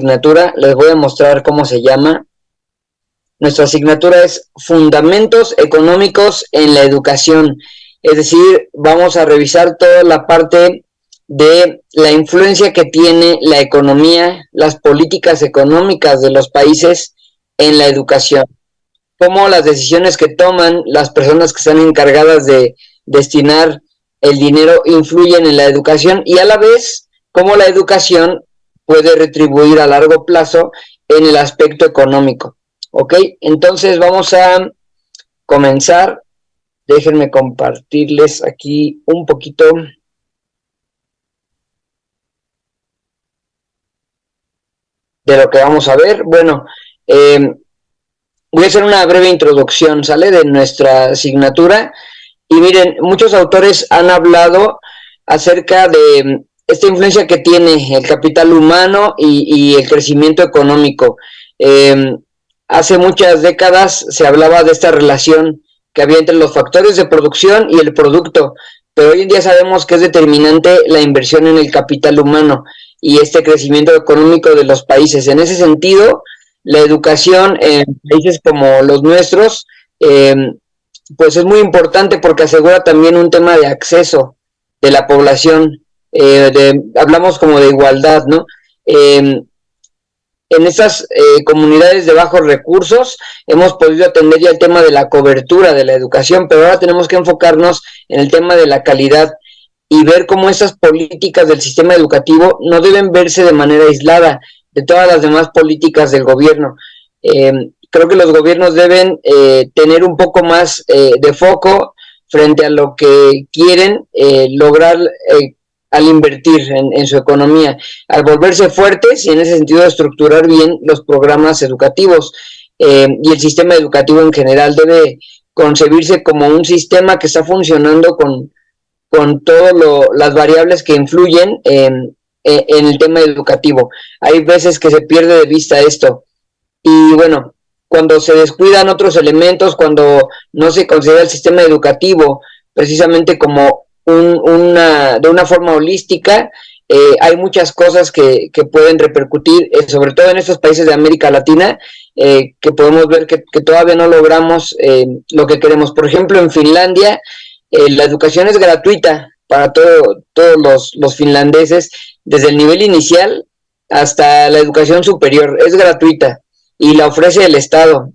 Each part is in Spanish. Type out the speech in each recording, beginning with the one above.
asignatura, les voy a mostrar cómo se llama. Nuestra asignatura es Fundamentos Económicos en la Educación, es decir, vamos a revisar toda la parte de la influencia que tiene la economía, las políticas económicas de los países en la educación, cómo las decisiones que toman las personas que están encargadas de destinar el dinero influyen en la educación y a la vez cómo la educación puede retribuir a largo plazo en el aspecto económico. ¿Ok? Entonces vamos a comenzar. Déjenme compartirles aquí un poquito de lo que vamos a ver. Bueno, voy a hacer una breve introducción, ¿sale? De nuestra asignatura. Y miren, muchos autores han hablado acerca de esta influencia que tiene el capital humano y el crecimiento económico. Hace muchas décadas se hablaba de esta relación que había entre los factores de producción y el producto, pero hoy en día sabemos que es determinante la inversión en el capital humano y este crecimiento económico de los países. En ese sentido, la educación en países como los nuestros, pues es muy importante porque asegura también un tema de acceso de la población, hablamos como de igualdad, ¿no? En estas comunidades de bajos recursos hemos podido atender ya el tema de la cobertura de la educación, pero ahora tenemos que enfocarnos en el tema de la calidad y ver cómo esas políticas del sistema educativo no deben verse de manera aislada de todas las demás políticas del gobierno. Creo que los gobiernos deben tener un poco más de foco frente a lo que quieren lograr al invertir en su economía, al volverse fuertes y en ese sentido estructurar bien los programas educativos. Y el sistema educativo en general debe concebirse como un sistema que está funcionando con todas las variables que influyen en el tema educativo. Hay veces que se pierde de vista esto. Y bueno, cuando se descuidan otros elementos, cuando no se considera el sistema educativo precisamente como de una forma holística, hay muchas cosas que pueden repercutir, sobre todo en estos países de América Latina, que podemos ver que todavía no logramos lo que queremos. Por ejemplo, en Finlandia, la educación es gratuita para todos los finlandeses, desde el nivel inicial hasta la educación superior, es gratuita y la ofrece el Estado.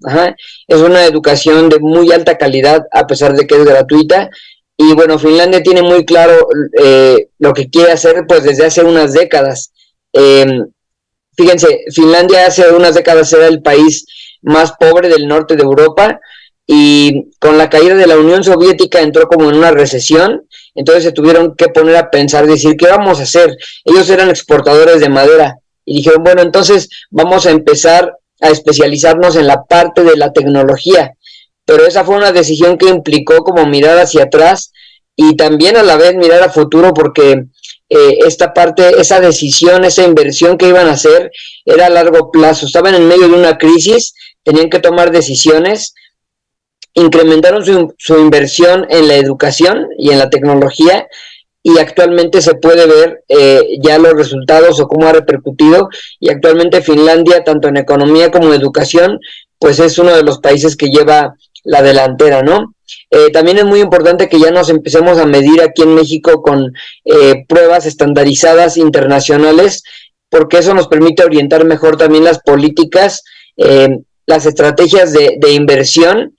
Es una educación de muy alta calidad a pesar de que es gratuita. Y bueno, Finlandia tiene muy claro lo que quiere hacer pues desde hace unas décadas. Fíjense, Finlandia hace unas décadas era el país más pobre del norte de Europa y con la caída de la Unión Soviética entró como en una recesión, entonces se tuvieron que poner a pensar, decir, ¿qué vamos a hacer? Ellos eran exportadores de madera y dijeron, bueno, entonces vamos a empezar a especializarnos en la parte de la tecnología. Pero esa fue una decisión que implicó como mirar hacia atrás y también a la vez mirar a futuro porque esta parte, esa decisión, esa inversión que iban a hacer era a largo plazo. Estaban en medio de una crisis, tenían que tomar decisiones, incrementaron su inversión en la educación y en la tecnología y actualmente se puede ver ya los resultados o cómo ha repercutido y actualmente Finlandia, tanto en economía como en educación, pues es uno de los países que lleva la delantera, ¿no? También es muy importante que ya nos empecemos a medir aquí en México con pruebas estandarizadas internacionales, porque eso nos permite orientar mejor también las políticas, las estrategias de inversión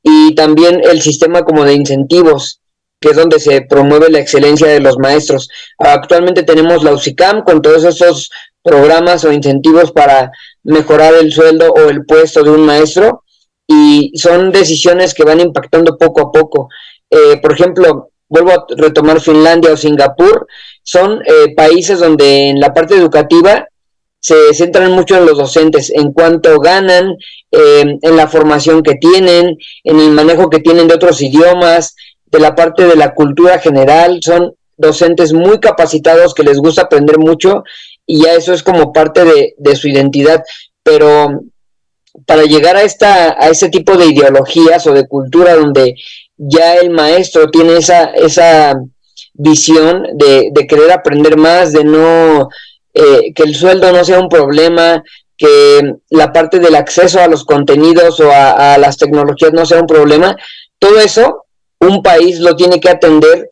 y también el sistema como de incentivos, que es donde se promueve la excelencia de los maestros. Actualmente tenemos la UCICAM con todos esos programas o incentivos para mejorar el sueldo o el puesto de un maestro, y son decisiones que van impactando poco a poco. Por ejemplo, vuelvo a retomar Finlandia o Singapur, son países donde en la parte educativa se centran mucho en los docentes, en cuánto ganan, en la formación que tienen, en el manejo que tienen de otros idiomas, de la parte de la cultura general. Son docentes muy capacitados que les gusta aprender mucho y ya eso es como parte de su identidad, pero para llegar a ese tipo de ideologías o de cultura donde ya el maestro tiene esa visión de querer aprender más, de no que el sueldo no sea un problema, que la parte del acceso a los contenidos o a las tecnologías no sea un problema. Todo eso un país lo tiene que atender,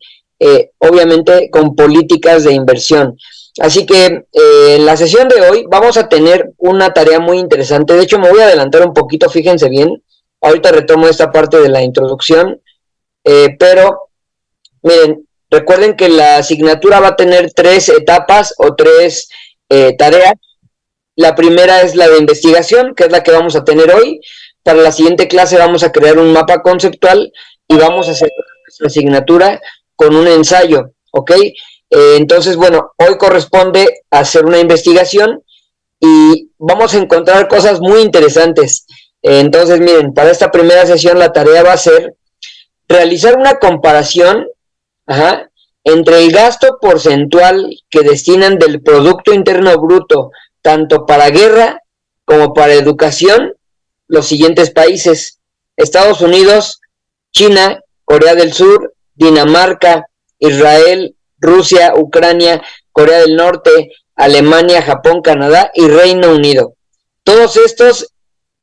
obviamente, con políticas de inversión. Así que en la sesión de hoy vamos a tener una tarea muy interesante. De hecho, me voy a adelantar un poquito, fíjense bien. Ahorita retomo esta parte de la introducción, pero miren, recuerden que la asignatura va a tener 3 etapas o 3 tareas. La primera es la de investigación, que es la que vamos a tener hoy. Para la siguiente clase vamos a crear un mapa conceptual y vamos a hacer nuestra asignatura con un ensayo, ¿ok? Entonces, bueno, hoy corresponde hacer una investigación y vamos a encontrar cosas muy interesantes. Entonces, miren, para esta primera sesión la tarea va a ser realizar una comparación, entre el gasto porcentual que destinan del Producto Interno Bruto, tanto para guerra como para educación, los siguientes países: Estados Unidos, China, Corea del Sur, Dinamarca, Israel, Rusia, Ucrania, Corea del Norte, Alemania, Japón, Canadá y Reino Unido. Todos estos,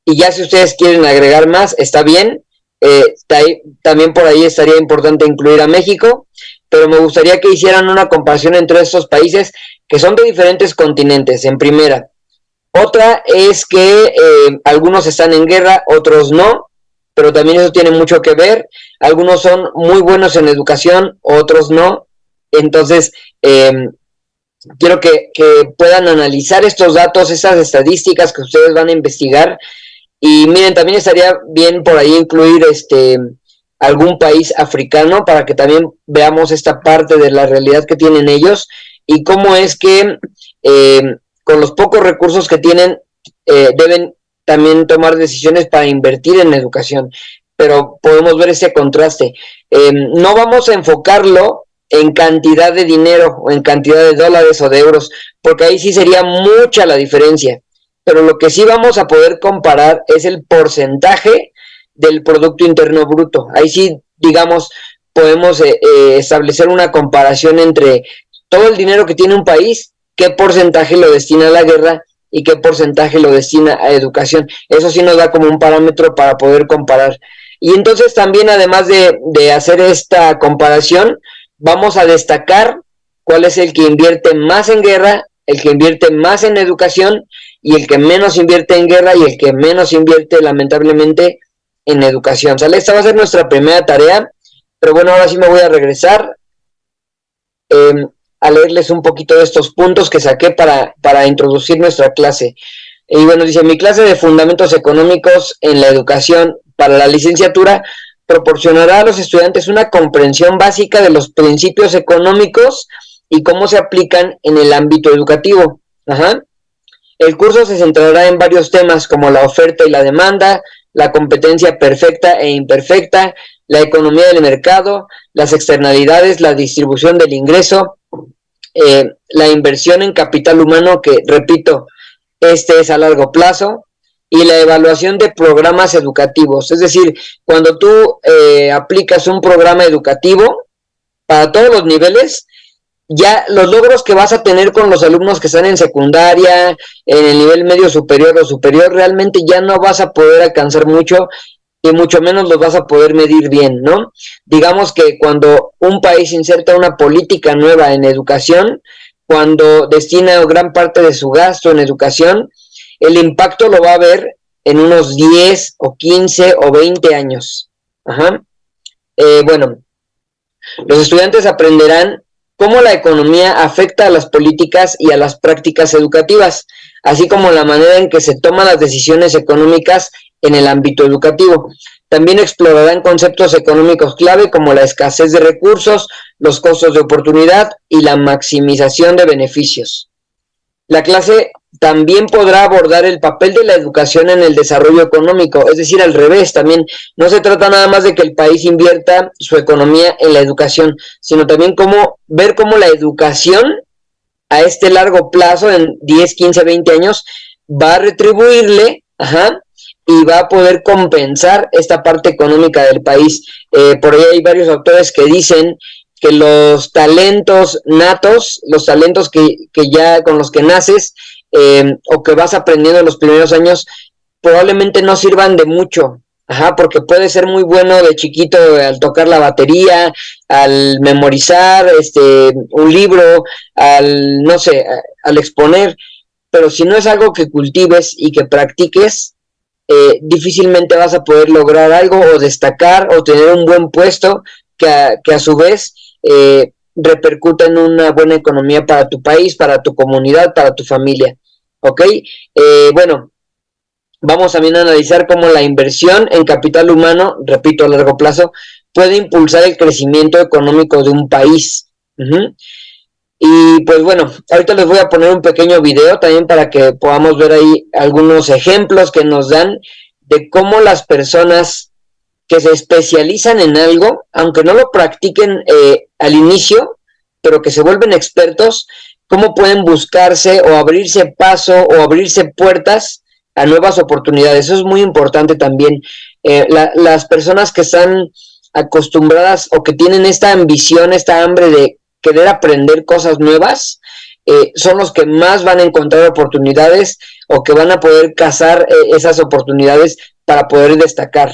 y ya si ustedes quieren agregar más, está bien. También por ahí estaría importante incluir a México, pero me gustaría que hicieran una comparación entre estos países que son de diferentes continentes, en primera. Otra es que algunos están en guerra, otros no, pero también eso tiene mucho que ver. Algunos son muy buenos en educación, otros no. Entonces, quiero que puedan analizar estos datos, estas estadísticas que ustedes van a investigar. Y miren, también estaría bien por ahí incluir algún país africano para que también veamos esta parte de la realidad que tienen ellos y cómo es que con los pocos recursos que tienen deben también tomar decisiones para invertir en educación. Pero podemos ver ese contraste. No vamos a enfocarlo en cantidad de dinero o en cantidad de dólares o de euros, porque ahí sí sería mucha la diferencia. Pero lo que sí vamos a poder comparar es el porcentaje del Producto Interno Bruto. Ahí sí, digamos, podemos establecer una comparación entre todo el dinero que tiene un país, qué porcentaje lo destina a la guerra y qué porcentaje lo destina a educación. Eso sí nos da como un parámetro para poder comparar. Y entonces también, además de hacer esta comparación, vamos a destacar cuál es el que invierte más en guerra, el que invierte más en educación y el que menos invierte en guerra y el que menos invierte, lamentablemente, en educación. ¿Sale? Esta va a ser nuestra primera tarea, pero bueno, ahora sí me voy a regresar a leerles un poquito de estos puntos que saqué para introducir nuestra clase. Y bueno, dice: mi clase de Fundamentos Económicos en la Educación para la licenciatura proporcionará a los estudiantes una comprensión básica de los principios económicos y cómo se aplican en el ámbito educativo. El curso se centrará en varios temas como la oferta y la demanda, la competencia perfecta e imperfecta, la economía del mercado, las externalidades, la distribución del ingreso, la inversión en capital humano, que repito, este es a largo plazo, y la evaluación de programas educativos. Es decir, cuando tú aplicas un programa educativo para todos los niveles, ya los logros que vas a tener con los alumnos que están en secundaria, en el nivel medio superior o superior, realmente ya no vas a poder alcanzar mucho y mucho menos los vas a poder medir bien, ¿no? Digamos que cuando un país inserta una política nueva en educación, cuando destina gran parte de su gasto en educación, el impacto lo va a ver en unos 10 o 15 o 20 años. Bueno, los estudiantes aprenderán cómo la economía afecta a las políticas y a las prácticas educativas, así como la manera en que se toman las decisiones económicas en el ámbito educativo. También explorarán conceptos económicos clave como la escasez de recursos, los costos de oportunidad y la maximización de beneficios. La clase también podrá abordar el papel de la educación en el desarrollo económico, es decir, al revés, también no se trata nada más de que el país invierta su economía en la educación, sino también ver cómo la educación a este largo plazo, en 10, 15, 20 años, va a retribuirle, y va a poder compensar esta parte económica del país. Por ahí hay varios autores que dicen que los talentos natos, los talentos que ya con los que naces o que vas aprendiendo en los primeros años, probablemente no sirvan de mucho. Ajá, porque puede ser muy bueno de chiquito al tocar la batería, al memorizar un libro, al, no sé, al exponer, pero si no es algo que cultives y que practiques, difícilmente vas a poder lograr algo o destacar o tener un buen puesto que a su vez repercuta en una buena economía para tu país, para tu comunidad, para tu familia. ¿Ok? Bueno, vamos también a analizar cómo la inversión en capital humano, repito, a largo plazo, puede impulsar el crecimiento económico de un país. Y pues bueno, ahorita les voy a poner un pequeño video también para que podamos ver ahí algunos ejemplos que nos dan de cómo las personas que se especializan en algo, aunque no lo practiquen al inicio, pero que se vuelven expertos, cómo pueden buscarse o abrirse paso o abrirse puertas a nuevas oportunidades. Eso es muy importante también. Las personas que están acostumbradas o que tienen esta ambición, esta hambre de querer aprender cosas nuevas, son los que más van a encontrar oportunidades o que van a poder cazar esas oportunidades para poder destacar.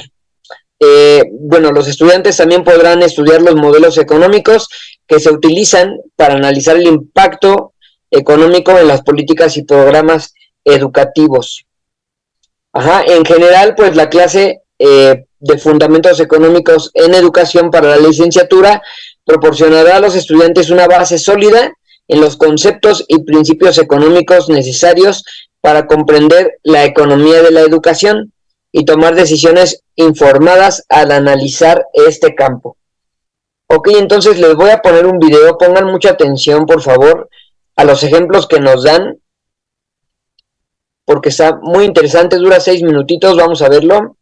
Bueno, los estudiantes también podrán estudiar los modelos económicos que se utilizan para analizar el impacto económico en las políticas y programas educativos. Ajá, en general, pues la clase de Fundamentos Económicos en Educación para la licenciatura proporcionará a los estudiantes una base sólida en los conceptos y principios económicos necesarios para comprender la economía de la educación y tomar decisiones informadas al analizar este campo. Ok, entonces les voy a poner un video, pongan mucha atención por favor a los ejemplos que nos dan, porque está muy interesante, dura 6 minutitos, vamos a verlo.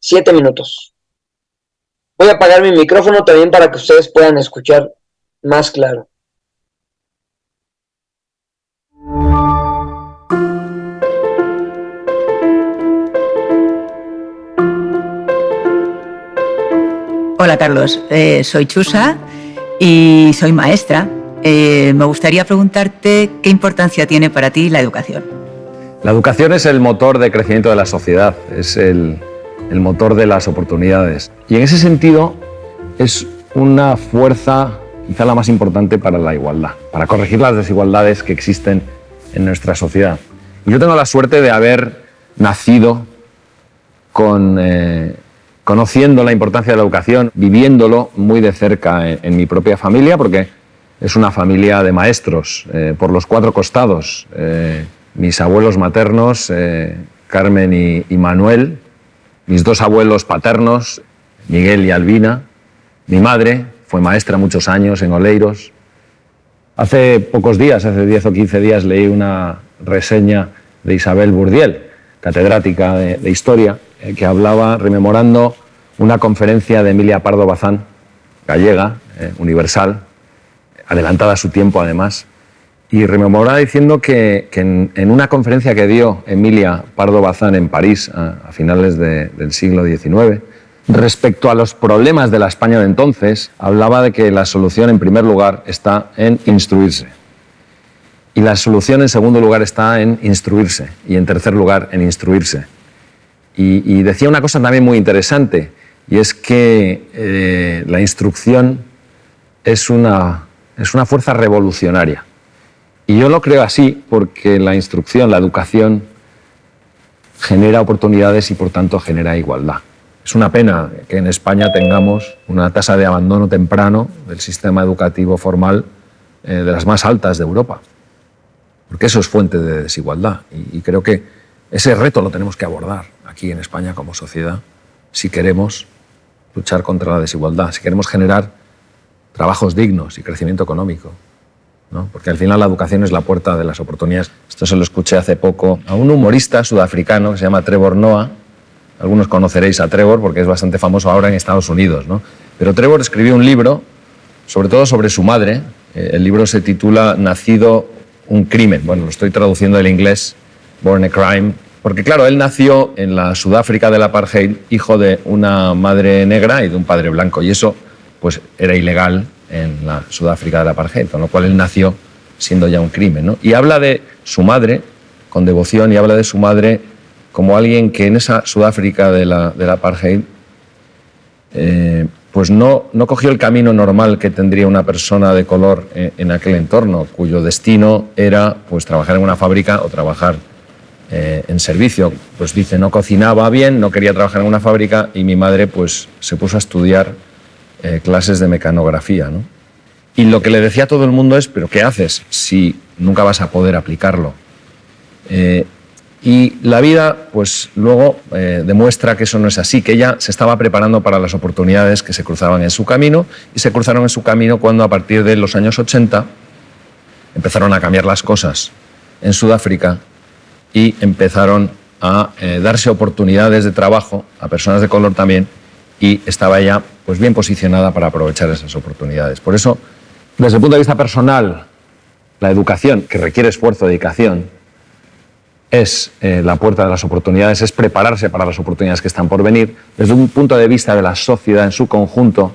7 minutos. Voy a apagar mi micrófono también para que ustedes puedan escuchar más claro. Hola Carlos, soy Chusa y soy maestra. Me gustaría preguntarte qué importancia tiene para ti la educación. La educación es el motor de crecimiento de la sociedad, es el motor de las oportunidades. Y en ese sentido es una fuerza quizá la más importante para la igualdad, para corregir las desigualdades que existen en nuestra sociedad. Y yo tengo la suerte de haber nacido conociendo la importancia de la educación, viviéndolo muy de cerca en mi propia familia, porque es una familia de maestros por los 4 costados. Mis abuelos maternos, Carmen y Manuel, mis 2 abuelos paternos, Miguel y Albina, mi madre fue maestra muchos años en Oleiros. Hace pocos días, hace 10 o 15 días, leí una reseña de Isabel Bourdiel, catedrática de Historia, que hablaba, rememorando una conferencia de Emilia Pardo Bazán, gallega, universal, adelantada a su tiempo además, y rememoraba diciendo que en una conferencia que dio Emilia Pardo Bazán en París a finales del siglo XIX, respecto a los problemas de la España de entonces, hablaba de que la solución en primer lugar está en instruirse. Y la solución en segundo lugar está en instruirse. Y en tercer lugar en instruirse. Y decía una cosa también muy interesante, y es que la instrucción es una fuerza revolucionaria. Y yo lo creo así porque la instrucción, la educación, genera oportunidades y por tanto genera igualdad. Es una pena que en España tengamos una tasa de abandono temprano del sistema educativo formal de las más altas de Europa, porque eso es fuente de desigualdad y creo que ese reto lo tenemos que abordar aquí en España como sociedad si queremos luchar contra la desigualdad, si queremos generar trabajos dignos y crecimiento económico, ¿no? Porque al final la educación es la puerta de las oportunidades. Esto se lo escuché hace poco a un humorista sudafricano que se llama Trevor Noah. Algunos conoceréis a Trevor porque es bastante famoso ahora en Estados Unidos, ¿no? Pero Trevor escribió un libro, sobre todo sobre su madre. El libro se titula Nacido un crimen. Bueno, lo estoy traduciendo del inglés, Born a Crime. Porque claro, él nació en la Sudáfrica del apartheid, hijo de una madre negra y de un padre blanco. Y eso pues era ilegal en la Sudáfrica del apartheid, con lo cual él nació siendo ya un crimen, ¿no? Y habla de su madre con devoción y habla de su madre como alguien que en esa Sudáfrica del apartheid pues no cogió el camino normal que tendría una persona de color en aquel entorno, cuyo destino era pues trabajar en una fábrica o trabajar en servicio. Pues dice, no cocinaba bien, no quería trabajar en una fábrica y mi madre pues se puso a estudiar clases de mecanografía, ¿no? Y lo que le decía a todo el mundo es, ¿pero qué haces si nunca vas a poder aplicarlo? Y la vida, pues luego demuestra que eso no es así, que ella se estaba preparando para las oportunidades que se cruzaban en su camino, y se cruzaron en su camino cuando a partir de los años 80 empezaron a cambiar las cosas en Sudáfrica y empezaron a darse oportunidades de trabajo a personas de color también, y estaba ella pues bien posicionada para aprovechar esas oportunidades. Por eso, desde el punto de vista personal, la educación, que requiere esfuerzo, dedicación, es la puerta de las oportunidades, es prepararse para las oportunidades que están por venir. Desde un punto de vista de la sociedad en su conjunto,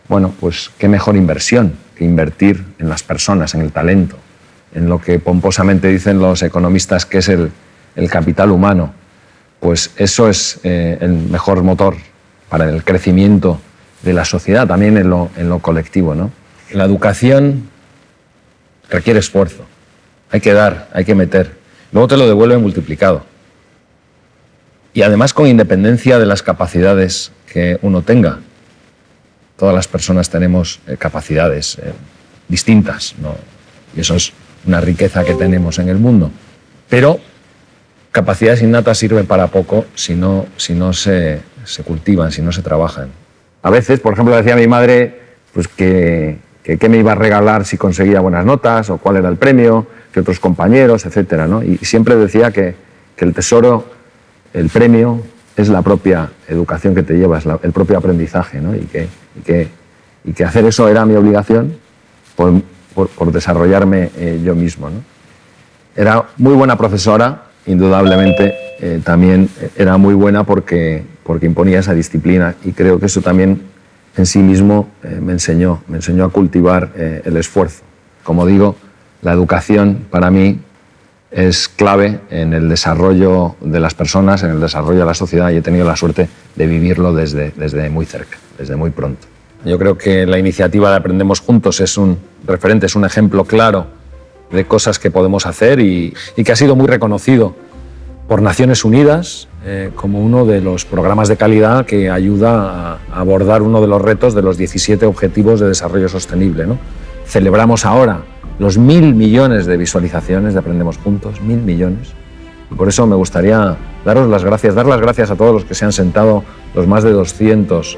bueno, pues qué mejor inversión que invertir en las personas, en el talento, en lo que pomposamente dicen los economistas que es el capital humano. Pues eso es el mejor motor para el crecimiento de la sociedad, también en lo colectivo, ¿no? La educación requiere esfuerzo, hay que dar, hay que meter, luego te lo devuelve multiplicado. Y además con independencia de las capacidades que uno tenga. Todas las personas tenemos capacidades distintas, ¿no? Y eso es una riqueza que tenemos en el mundo. Pero capacidades innatas sirven para poco si no se cultivan, si no se trabajan. A veces, por ejemplo, decía mi madre pues que qué me iba a regalar si conseguía buenas notas, o cuál era el premio, que otros compañeros, etcétera, ¿no? Y siempre decía que el tesoro, el premio, es la propia educación que te llevas, el propio aprendizaje, ¿no? Y que hacer eso era mi obligación por desarrollarme yo mismo, ¿no? Era muy buena profesora, indudablemente, también era muy buena porque imponía esa disciplina, y creo que eso también en sí mismo me enseñó a cultivar el esfuerzo. Como digo, la educación para mí es clave en el desarrollo de las personas, en el desarrollo de la sociedad, y he tenido la suerte de vivirlo desde muy cerca, desde muy pronto. Yo creo que la iniciativa de Aprendemos Juntos es un referente, es un ejemplo claro de cosas que podemos hacer y que ha sido muy reconocido por Naciones Unidas como uno de los programas de calidad que ayuda a abordar uno de los retos de los 17 Objetivos de Desarrollo Sostenible, ¿no? Celebramos ahora los 1.000 millones de visualizaciones de Aprendemos Juntos, 1.000 millones. Y por eso me gustaría dar las gracias a todos los que se han sentado, los más de 200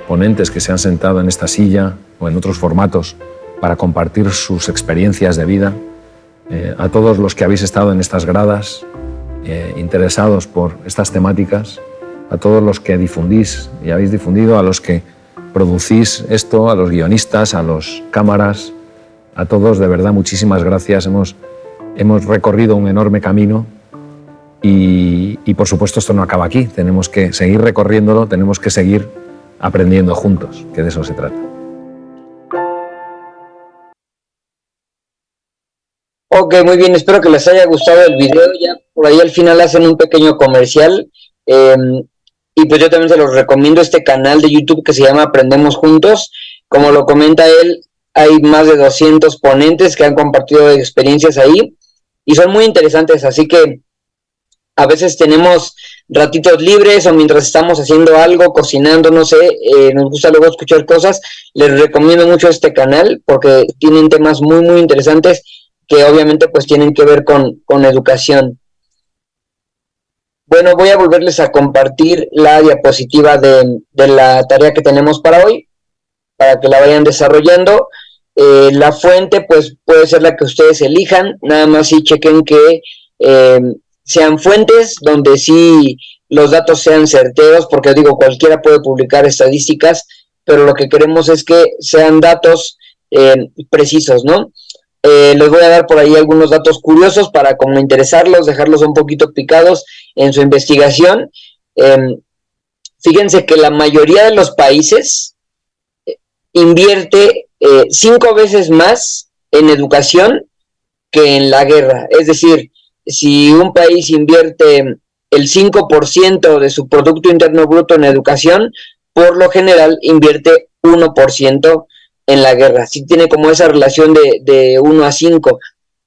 ponentes que se han sentado en esta silla o en otros formatos para compartir sus experiencias de vida, a todos los que habéis estado en estas gradas, interesados por estas temáticas, a todos los que difundís y habéis difundido, a los que producís esto, a los guionistas, a los cámaras, a todos, de verdad, muchísimas gracias. Hemos recorrido un enorme camino y por supuesto esto no acaba aquí. Tenemos que seguir recorriéndolo, tenemos que seguir aprendiendo juntos, que de eso se trata. Ok, muy bien, espero que les haya gustado el video. Ya por ahí al final hacen un pequeño comercial, y pues yo también se los recomiendo este canal de YouTube que se llama Aprendemos Juntos. Como lo comenta él, hay más de 200 ponentes que han compartido experiencias ahí y son muy interesantes, así que a veces tenemos ratitos libres o mientras estamos haciendo algo, cocinando, no sé, nos gusta luego escuchar cosas. Les recomiendo mucho este canal porque tienen temas muy, muy interesantes que obviamente pues tienen que ver con educación. Bueno, voy a volverles a compartir la diapositiva de la tarea que tenemos para hoy, para que la vayan desarrollando. La fuente pues puede ser la que ustedes elijan, nada más sí chequen que sean fuentes donde sí los datos sean certeros, porque digo, cualquiera puede publicar estadísticas, pero lo que queremos es que sean datos precisos, ¿no? Les voy a dar por ahí algunos datos curiosos para como interesarlos, dejarlos un poquito picados en su investigación. Fíjense que la mayoría de los países invierte 5 veces más en educación que en la guerra. Es decir, si un país invierte el 5% de su Producto Interno Bruto en educación, por lo general invierte 1% en la guerra. Sí tiene como esa relación de 1 a 5.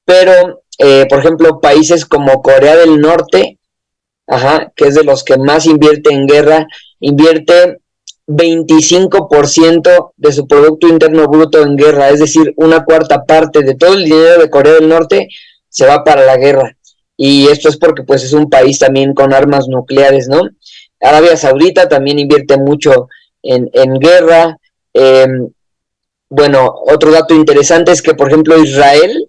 Pero, por ejemplo, países como Corea del Norte, que es de los que más invierte en guerra, invierte 25% de su Producto Interno Bruto en guerra, es decir, 1/4 parte de todo el dinero de Corea del Norte se va para la guerra. Y esto es porque pues es un país también con armas nucleares, ¿no? Arabia Saudita también invierte mucho en guerra. Bueno, otro dato interesante es que, por ejemplo, Israel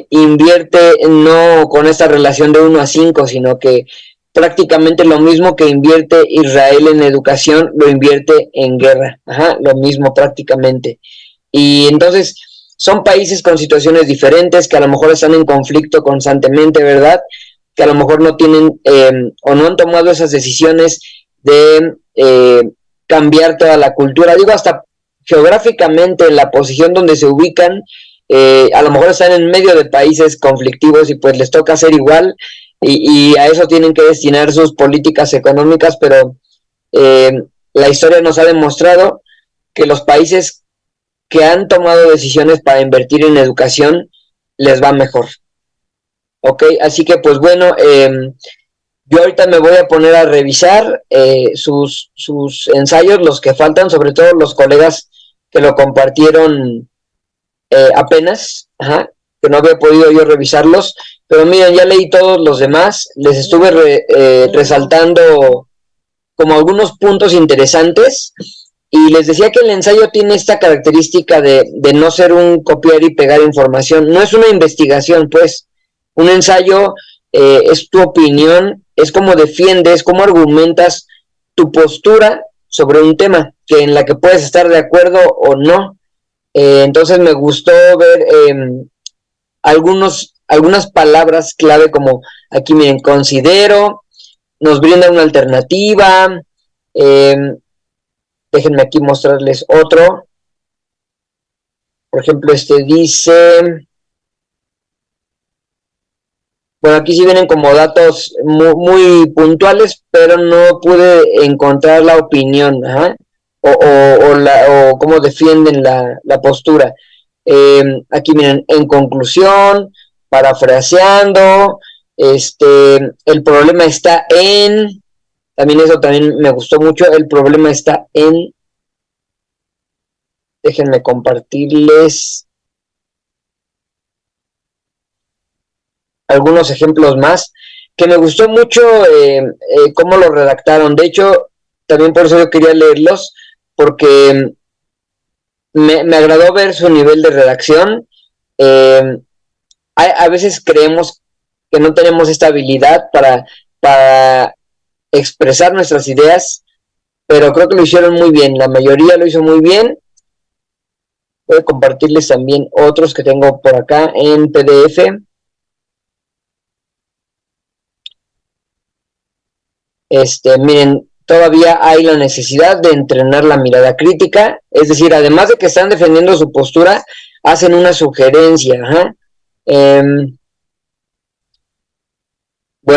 invierte no con esta relación de 1 a 5, sino que prácticamente lo mismo que invierte Israel en educación, lo invierte en guerra. Lo mismo prácticamente. Y entonces son países con situaciones diferentes, que a lo mejor están en conflicto constantemente, ¿verdad? Que a lo mejor no tienen o no han tomado esas decisiones de cambiar toda la cultura. Digo, hasta geográficamente, en la posición donde se ubican, a lo mejor están en medio de países conflictivos y pues les toca hacer igual, y a eso tienen que destinar sus políticas económicas, pero la historia nos ha demostrado que los países que han tomado decisiones para invertir en educación les va mejor. Ok, así que pues bueno, yo ahorita me voy a poner a revisar sus ensayos, los que faltan, sobre todo los colegas que lo compartieron apenas, que no había podido yo revisarlos, pero miren, ya leí todos los demás, les estuve resaltando como algunos puntos interesantes, y les decía que el ensayo tiene esta característica de no ser un copiar y pegar información, no es una investigación, pues. Un ensayo es tu opinión, es como defiendes, cómo argumentas tu postura sobre un tema, que en la que puedes estar de acuerdo o no. Entonces me gustó ver algunas palabras clave, como aquí miren, considero, nos brinda una alternativa. Déjenme aquí mostrarles otro. Por ejemplo, dice... Bueno, aquí sí vienen como datos muy puntuales, pero no pude encontrar la opinión, o cómo defienden la postura. Aquí miren, en conclusión, parafraseando, el problema está en, también eso también me gustó mucho, el problema está en, déjenme compartirles algunos ejemplos más, que me gustó mucho cómo lo redactaron. De hecho, también por eso yo quería leerlos, porque me agradó ver su nivel de redacción. A veces creemos que no tenemos esta habilidad para expresar nuestras ideas, pero creo que lo hicieron muy bien, la mayoría lo hizo muy bien. Voy a compartirles también otros que tengo por acá en PDF. Miren, todavía hay la necesidad de entrenar la mirada crítica, es decir, además de que están defendiendo su postura, hacen una sugerencia. Bueno,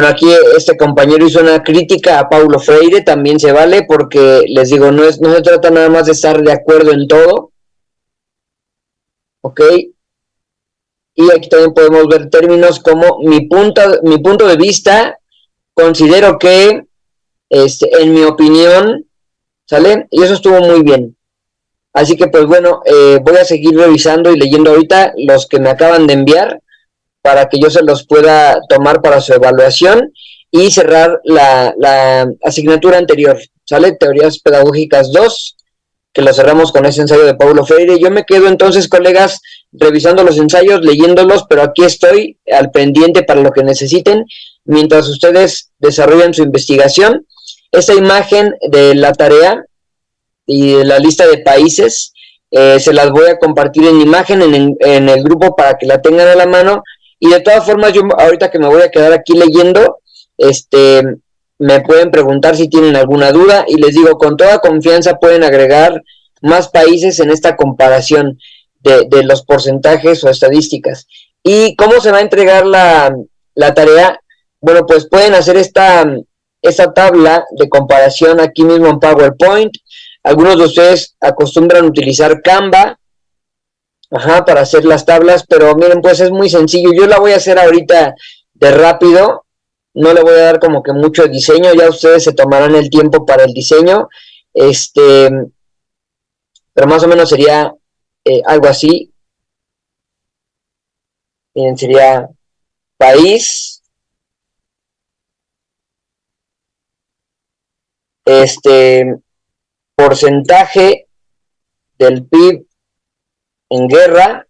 aquí este compañero hizo una crítica a Paulo Freire, también se vale, porque les digo, no se trata nada más de estar de acuerdo en todo, ¿ok? Y aquí también podemos ver términos como mi punto de vista, considero que, en mi opinión, ¿sale? Y eso estuvo muy bien. Así que pues bueno, voy a seguir revisando y leyendo ahorita los que me acaban de enviar, para que yo se los pueda tomar para su evaluación y cerrar la asignatura anterior, ¿sale? Teorías Pedagógicas 2, que lo cerramos con ese ensayo de Paulo Freire. Yo me quedo entonces, colegas, revisando los ensayos, leyéndolos, pero aquí estoy al pendiente para lo que necesiten, mientras ustedes desarrollan su investigación. Esta imagen de la tarea y de la lista de países se las voy a compartir en imagen en el grupo para que la tengan a la mano. Y de todas formas, yo ahorita que me voy a quedar aquí leyendo, me pueden preguntar si tienen alguna duda, y les digo, con toda confianza pueden agregar más países en esta comparación de los porcentajes o estadísticas. ¿Y cómo se va a entregar la tarea? Bueno, pues pueden hacer esta tabla de comparación aquí mismo en PowerPoint. Algunos de ustedes acostumbran a utilizar Canva para hacer las tablas, pero miren, pues es muy sencillo. Yo la voy a hacer ahorita de rápido, no le voy a dar como que mucho diseño, ya ustedes se tomarán el tiempo para el diseño, pero más o menos sería algo así. Miren, sería país, porcentaje del PIB en guerra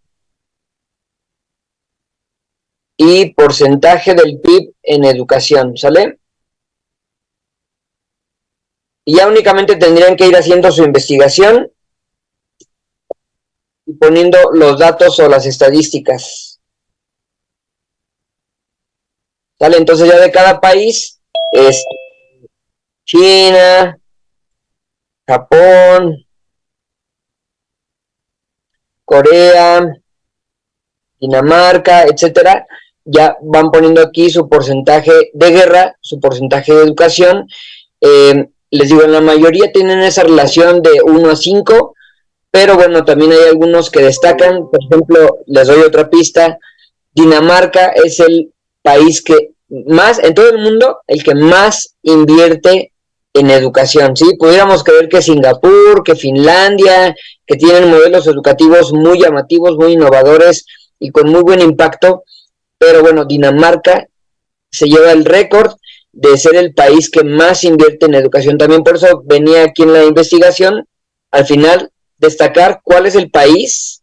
y porcentaje del PIB en educación, ¿sale? Y ya únicamente tendrían que ir haciendo su investigación y poniendo los datos o las estadísticas. ¿Sale? Entonces ya de cada país es China, Japón, Corea, Dinamarca, etcétera, ya van poniendo aquí su porcentaje de guerra, su porcentaje de educación. Les digo, en la mayoría tienen esa relación de 1 a 5, pero bueno, también hay algunos que destacan. Por ejemplo, les doy otra pista: Dinamarca es el país que más, en todo el mundo, el que más invierte en educación, ¿sí? Pudiéramos creer que Singapur, que Finlandia, que tienen modelos educativos muy llamativos, muy innovadores y con muy buen impacto, pero bueno, Dinamarca se lleva el récord de ser el país que más invierte en educación. También por eso venía aquí en la investigación, al final, destacar cuál es el país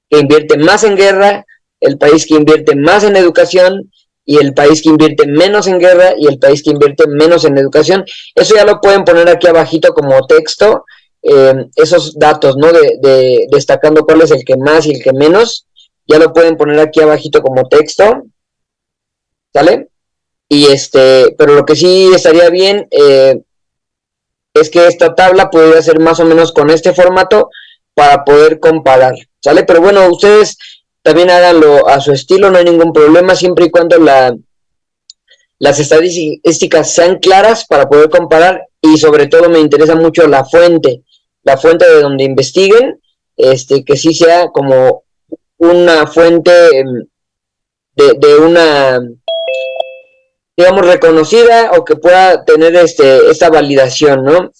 que invierte más en guerra, el país que invierte más en educación, y el país que invierte menos en guerra, y el país que invierte menos en educación. Eso ya lo pueden poner aquí abajito como texto, esos datos, ¿no? De destacando cuál es el que más y el que menos, ya lo pueden poner aquí abajito como texto, ¿sale? Y pero lo que sí estaría bien es que esta tabla pudiera ser más o menos con este formato para poder comparar, ¿sale? Pero bueno, ustedes también háganlo a su estilo, no hay ningún problema, siempre y cuando las estadísticas sean claras para poder comparar, y sobre todo me interesa mucho la fuente de donde investiguen, que sí sea como una fuente de una, digamos, reconocida, o que pueda tener esta validación, ¿no?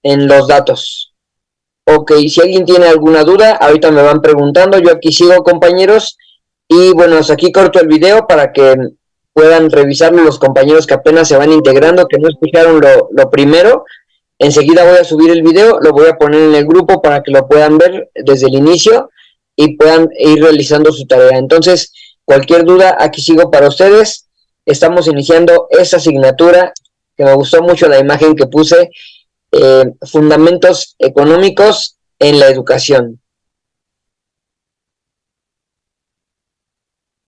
En los datos. Ok, si alguien tiene alguna duda, ahorita me van preguntando, yo aquí sigo, compañeros, y bueno, hasta aquí corto el video para que puedan revisarlo los compañeros que apenas se van integrando, que no escucharon lo primero. Enseguida voy a subir el video, lo voy a poner en el grupo para que lo puedan ver desde el inicio y puedan ir realizando su tarea. Entonces, cualquier duda, aquí sigo para ustedes. Estamos iniciando esta asignatura, que me gustó mucho la imagen que puse, fundamentos económicos en la educación.